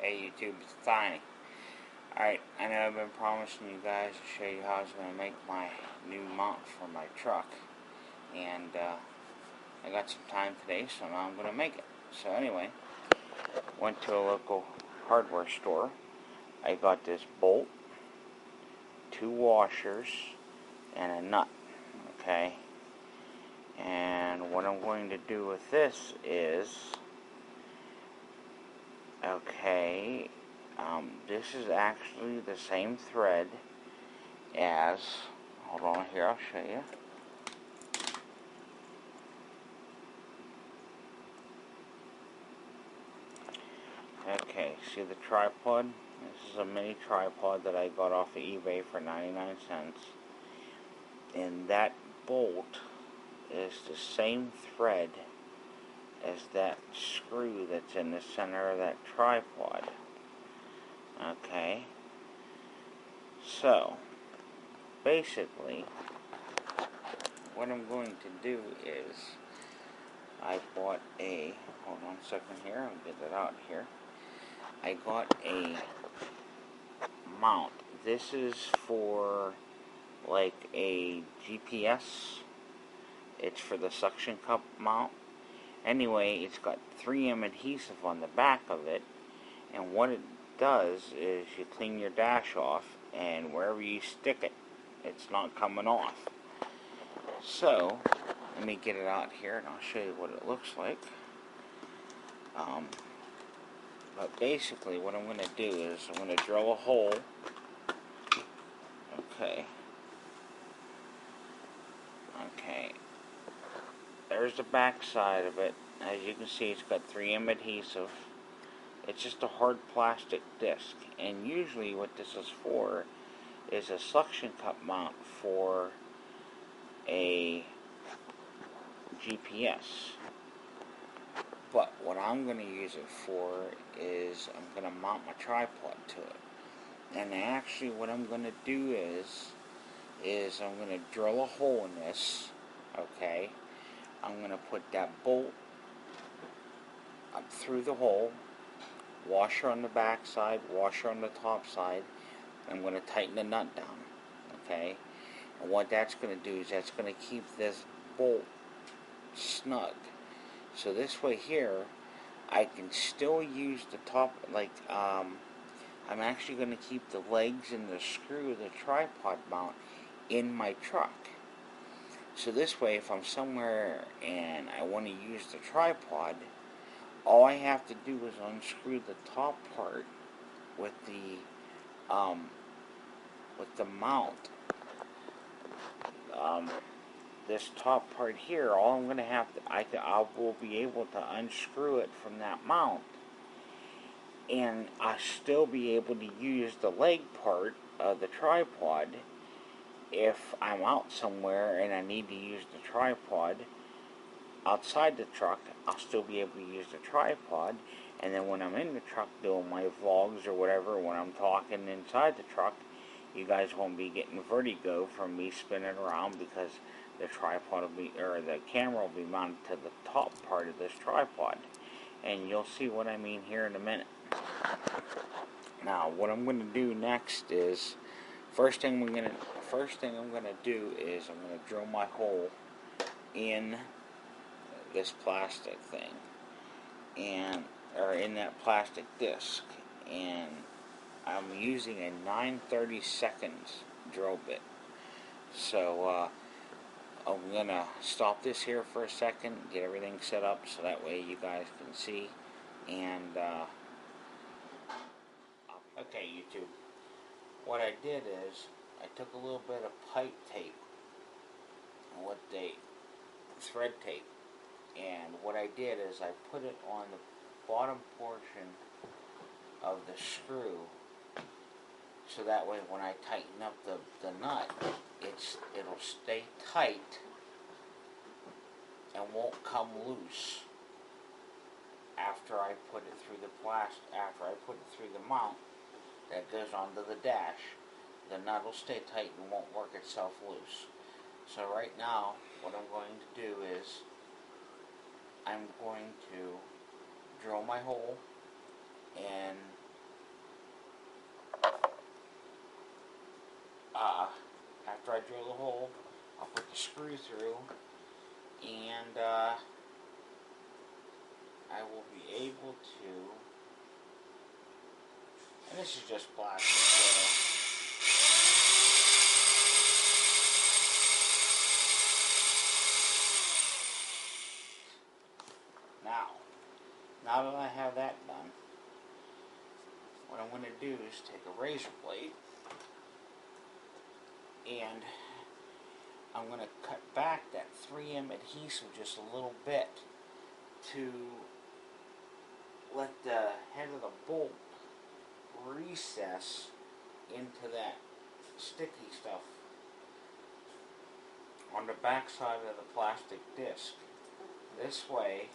Hey YouTube, it's Tiny. Alright, I know I've been promising you guys to show you how I was going to make my new mount for my truck. And I got some time today, so now I'm going to make it. So anyway, went to a local hardware store. I got this bolt, 2 washers, and a nut. Okay? And what I'm going to do with this is... Okay, this is actually the same thread as, hold on here, I'll show you. Okay, see the tripod? This is a mini tripod that I got off of eBay for 99 cents. And that bolt is the same thread as that screw that's in the center of that tripod. Okay, so basically what I'm going to do is I bought a, hold on a second here, I'll get that out here. I got a mount. This is for like a GPS. It's for the suction cup mount. Anyway, it's got 3M adhesive on the back of it, and what it does is you clean your dash off, and wherever you stick it, it's not coming off. So, let me get it out here, and I'll show you what it looks like. But basically, what I'm going to do is I'm going to drill a hole. Okay. There's the back side of it. As you can see, it's got 3M adhesive. It's just a hard plastic disc. And usually what this is for is a suction cup mount for a GPS. But what I'm going to use it for is I'm going to mount my tripod to it. And actually what I'm going to do is I'm going to drill a hole in this. Okay. I'm going to put that bolt up through the hole, washer on the back side, washer on the top side. I'm going to tighten the nut down, okay? And what that's going to do is that's going to keep this bolt snug. So this way here, I can still use the top, like, I'm actually going to keep the legs and the screw of the tripod mount in my truck. So this way, if I'm somewhere and I want to use the tripod, all I have to do is unscrew the top part with the mount. This top part here, all I'm going to have to, I will be able to unscrew it from that mount, and I'll still be able to use the leg part of the tripod. If I'm out somewhere and I need to use the tripod outside the truck, I'll still be able to use the tripod. And then when I'm in the truck doing my vlogs or whatever, when I'm talking inside the truck, you guys won't be getting vertigo from me spinning around, because the tripod will be, or the camera will be mounted to the top part of this tripod. And you'll see what I mean here in a minute. Now, what I'm going to do next is, First thing I'm gonna do is I'm gonna drill my hole in this plastic thing, or in that plastic disc, and I'm using a 9/32 drill bit. So I'm gonna stop this here for a second, get everything set up so that way you guys can see. And okay, YouTube. What I did is, I took a little bit of pipe tape, thread tape, and what I did is I put it on the bottom portion of the screw, so that way when I tighten up the nut, it'll stay tight and won't come loose after I put it through the mount that goes onto the dash. The nut will stay tight and won't work itself loose. So right now, what I'm going to do is I'm going to drill my hole and after I drill the hole, I'll put the screw through, and I will be able to, and this is just plastic, so now that I have that done, what I'm going to do is take a razor blade and I'm going to cut back that 3M adhesive just a little bit to let the head of the bolt recess into that sticky stuff on the back side of the plastic disc. This way,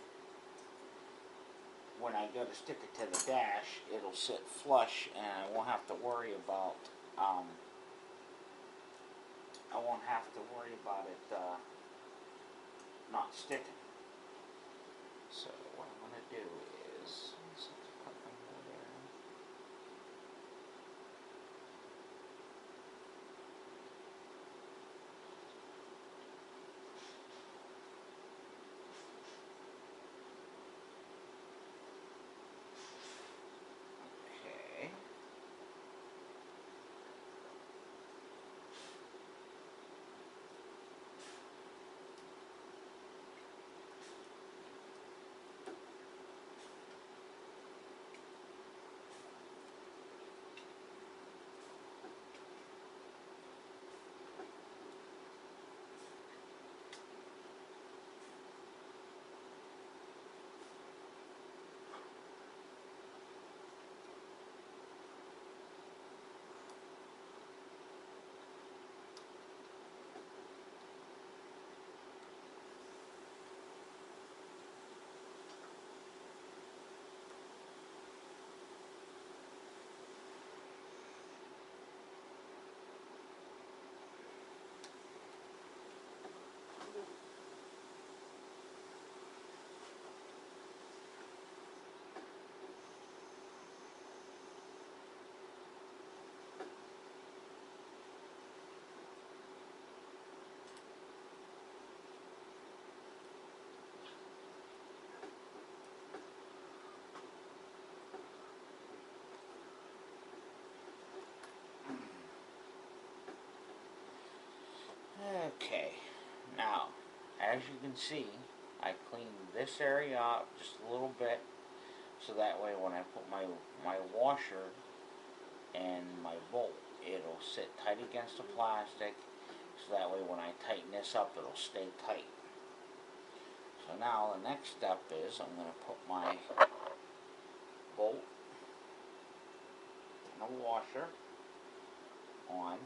when I go to stick it to the dash, it'll sit flush and I won't have to worry about it not sticking. So what I'm going to do is, put my hole there. Okay. Okay, now, as you can see, I cleaned this area up just a little bit, so that way when I put my washer and my bolt, it'll sit tight against the plastic, so that way when I tighten this up, it'll stay tight. So now the next step is I'm going to put my bolt and the washer on.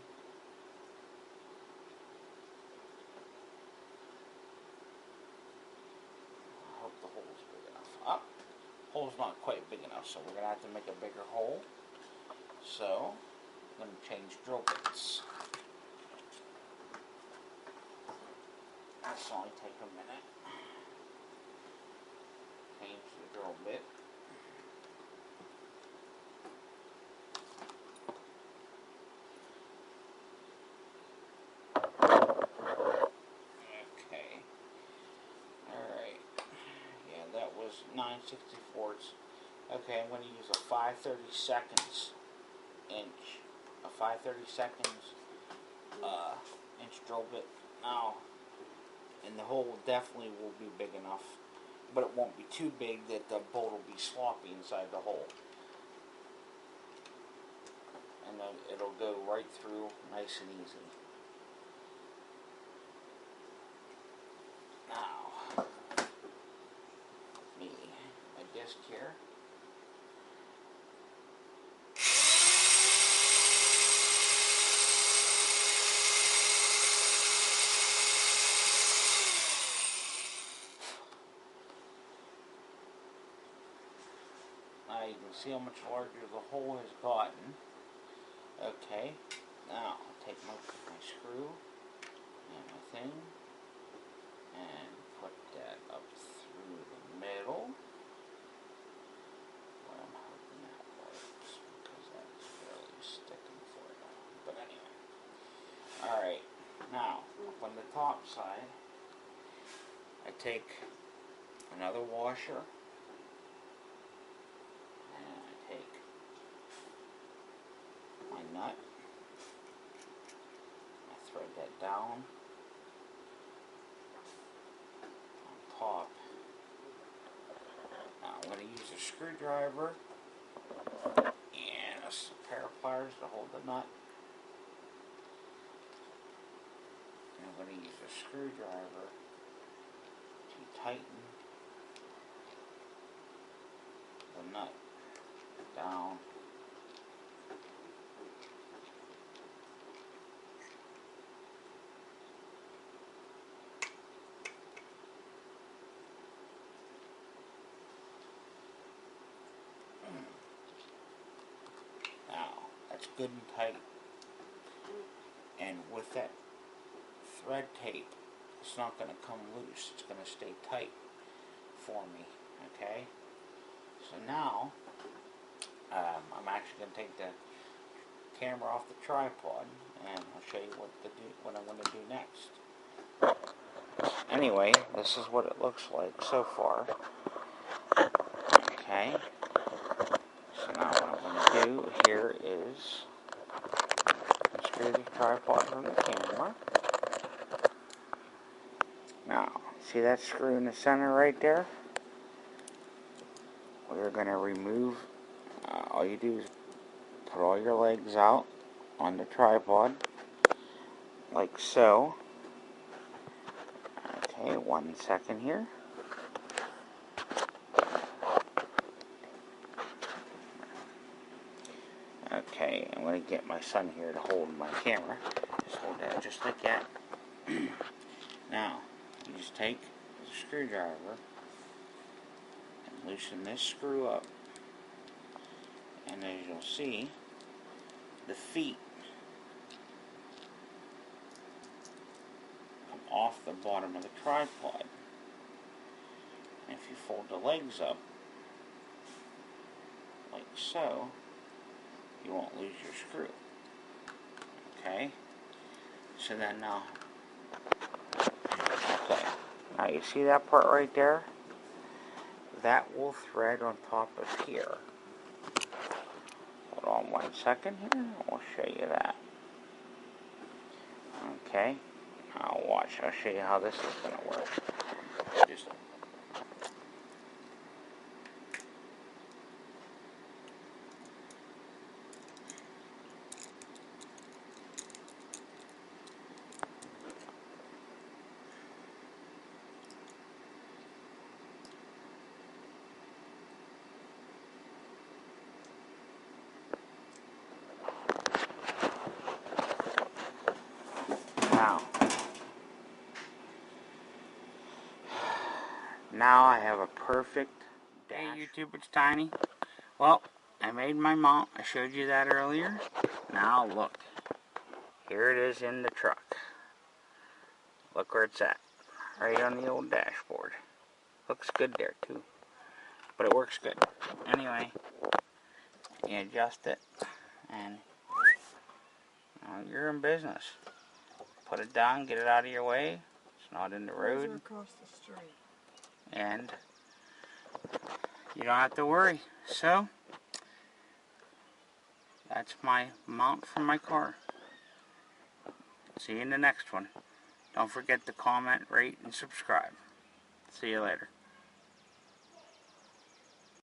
I hope the hole's big enough. Hole's not quite big enough, so we're going to have to make a bigger hole. So, I'm going to change drill bits. This will only take a minute. Change the drill bit. Okay. Alright. Yeah, that was 9/64. Okay, I'm going to use a 5/32 inch. A 5/32 inch drill bit. Now, and the hole definitely will be big enough, but it won't be too big that the bolt will be sloppy inside the hole. And then it'll go right through nice and easy. Now, me a disc here. Now you can see how much larger the hole has gotten. Okay, now I'll take my screw and my thing and put that up through the middle. Well, I'm hoping that works because that's really sticking for it. But anyway, alright. Now, up on the top side, I take another washer, and I take my nut, I thread that down on top. Now I'm going to use a screwdriver and a pair of pliers to hold the nut. And I'm going to use a screwdriver to tighten the nut down. Now, that's good and tight. And with that thread tape, it's not going to come loose. It's going to stay tight for me. Okay? So now, I'm actually going to take the camera off the tripod and I'll show you what I'm going to do next. Anyway, this is what it looks like so far. Okay. So now what I'm going to do here is unscrew the tripod from the camera. Now, see that screw in the center right there? We're going to remove, all you do is put all your legs out on the tripod, like so. Okay, 1 second here. Okay, I'm going to get my son here to hold my camera. Just hold that just like that. Now, you just take the screwdriver and loosen this screw up. And as you'll see, the feet come off the bottom of the tripod. And if you fold the legs up, like so, you won't lose your screw. Okay? So then now, okay, now you see that part right there? That will thread on top of here. Hold on 1 second here, and we'll show you that. Okay, now watch, I'll show you how this is going to work. Just now I have a perfect dash. Hey YouTube, it's Tiny. Well, I made my mount. I showed you that earlier. Now look. Here it is in the truck. Look where it's at. Right on the old dashboard. Looks good there too. But it works good. Anyway, you adjust it and you're in business. Put it down, get it out of your way. It's not in the road. Across the street. And you don't have to worry. So, that's my mount for my car. See you in the next one. Don't forget to comment, rate, and subscribe. See you later.